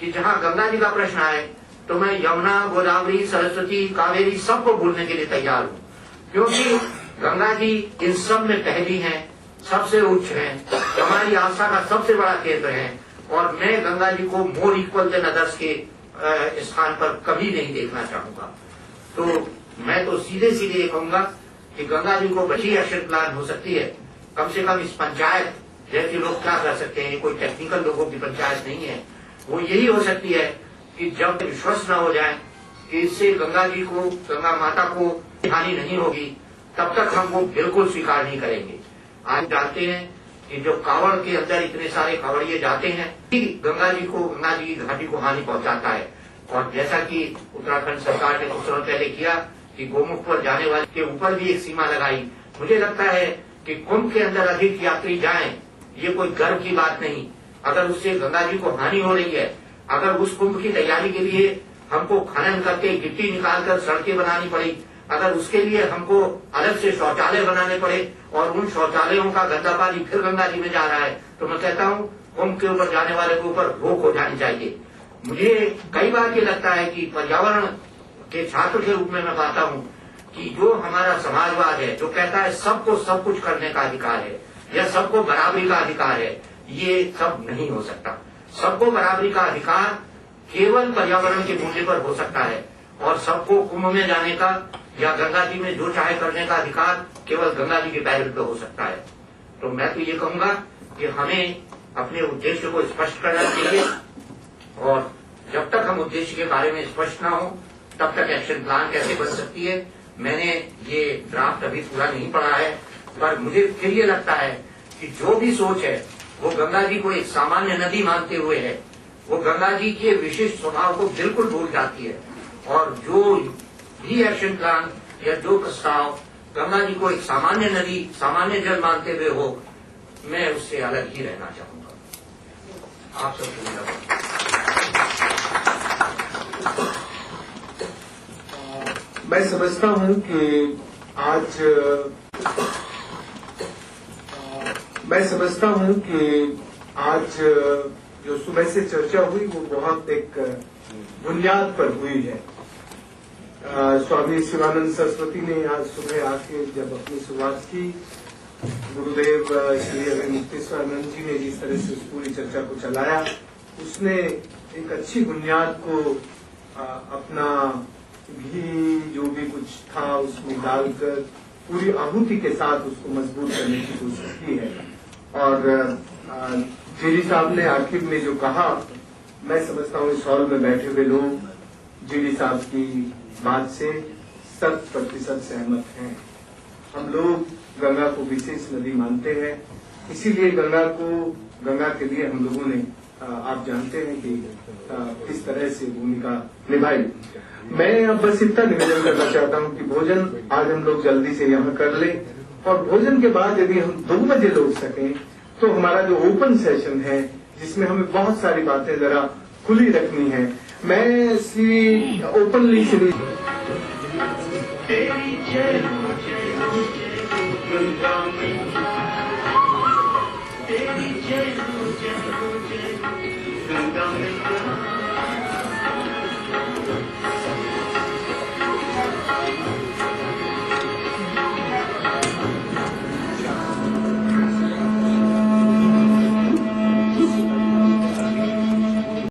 कि जहाँ गंगा जी का प्रश्न आए तो मैं यमुना, गोदावरी, सरस्वती, कावेरी सबको भूलने के लिए तैयार हूँ, क्योंकि गंगा जी इन सब में पहली हैं, सबसे उच्च हैं, हमारी आस्था का सबसे बड़ा केंद्र है। और मैं गंगा जी को मोर इक्वल देन अदर्स के स्थान पर कभी नहीं देखना चाहूंगा। तो मैं तो सीधे सीधे ये कहूंगा कि गंगा जी को बड़ी एक्शन प्लान हो सकती है। कम से कम इस पंचायत जैसे लोग क्या कर सकते हैं, कोई टेक्निकल लोगों की पंचायत नहीं है, वो यही हो सकती है कि जब विश्वास न हो जाए कि इससे गंगा जी को, गंगा माता को हानि नहीं होगी, तब तक हम वो बिल्कुल स्वीकार नहीं करेंगे। आज जानते हैं कि जो कावड़ के अंदर इतने सारे कावड़िए जाते हैं, गंगा जी की घाटी को हानि पहुंचाता है। और जैसा कि उत्तराखंड सरकार ने कुछ समय पहले किया कि गोमुख पर जाने वाले के ऊपर भी एक सीमा लगाई। मुझे लगता है कि कुंभ के अंदर अधिक यात्री जाएं, ये कोई गर्व की बात नहीं। अगर उससे गंगा जी को हानि हो रही है, अगर उस कुंभ की तैयारी के लिए हमको खनन करके गिट्टी निकालकर सड़कें बनानी पड़ी, अगर उसके लिए हमको अलग से शौचालय बनाने पड़े और उन शौचालयों का गंदा पानी फिर गंगा जी में जा रहा है, तो मैं कहता हूँ कुंभ के ऊपर जाने वाले के ऊपर रोक हो जानी चाहिए। मुझे कई बार ये लगता है कि पर्यावरण के छात्र के रूप में मैं पाता हूँ कि जो हमारा समाजवाद है, जो कहता है सबको सब कुछ करने का अधिकार है या सबको बराबरी का अधिकार है, ये सब नहीं हो सकता। सबको बराबरी का अधिकार केवल पर्यावरण के मूल्य पर हो सकता है, और सबको कुंभ में जाने का या गंगा जी में जो चाहे करने का अधिकार केवल गंगा जी के पैदल पे हो सकता है। तो मैं तो ये कहूंगा कि हमें अपने उद्देश्य को स्पष्ट करना चाहिए, और जब तक हम उद्देश्य के बारे में स्पष्ट ना हो तब तक एक्शन प्लान कैसे बन सकती है। मैंने ये ड्राफ्ट अभी पूरा नहीं पढ़ा है, पर मुझे फिर ये लगता है कि जो भी सोच है वो गंगा जी को एक सामान्य नदी मानते हुए है, वो गंगा जी के विशिष्ट स्वभाव को बिल्कुल भूल जाती है। और जो भी एक्शन प्लान या जो प्रस्ताव गंगा जी को एक सामान्य नदी, सामान्य जल मानते हुए हो, मैं उससे अलग ही रहना चाहूंगा। आप सबको धन्यवाद। मैं समझता हूं कि आज जो सुबह से चर्चा हुई वो बहुत एक बुनियाद पर हुई है। स्वामी शिवानंद सरस्वती ने आज सुबह आके जब अपनी शुरुआत की, गुरुदेव श्री अभिमुक्ति स्वानंद जी ने जिस तरह से उस पूरी चर्चा को चलाया, उसने एक अच्छी बुनियाद को अपना घी जो भी कुछ था उसमें डालकर पूरी आहुति के साथ उसको मजबूत करने की कोशिश की है। और जीडी साहब ने आखिर में जो कहा, मैं समझता हूँ इस हॉल में बैठे हुए लोग जीडी साहब की बात से 100% सहमत हैं। हम लोग गंगा को विशेष नदी मानते हैं, इसीलिए गंगा के लिए हम लोगों ने आप जानते हैं कि किस तरह से भूमिका निभाई। मैं अब बस इतना निवेदन करना चाहता हूं कि भोजन आज हम लोग जल्दी से यहाँ कर लें, और भोजन के बाद यदि हम 2 बजे लौट सकें तो हमारा जो ओपन सेशन है जिसमें हमें बहुत सारी बातें जरा खुली रखनी है, मैं ओपनली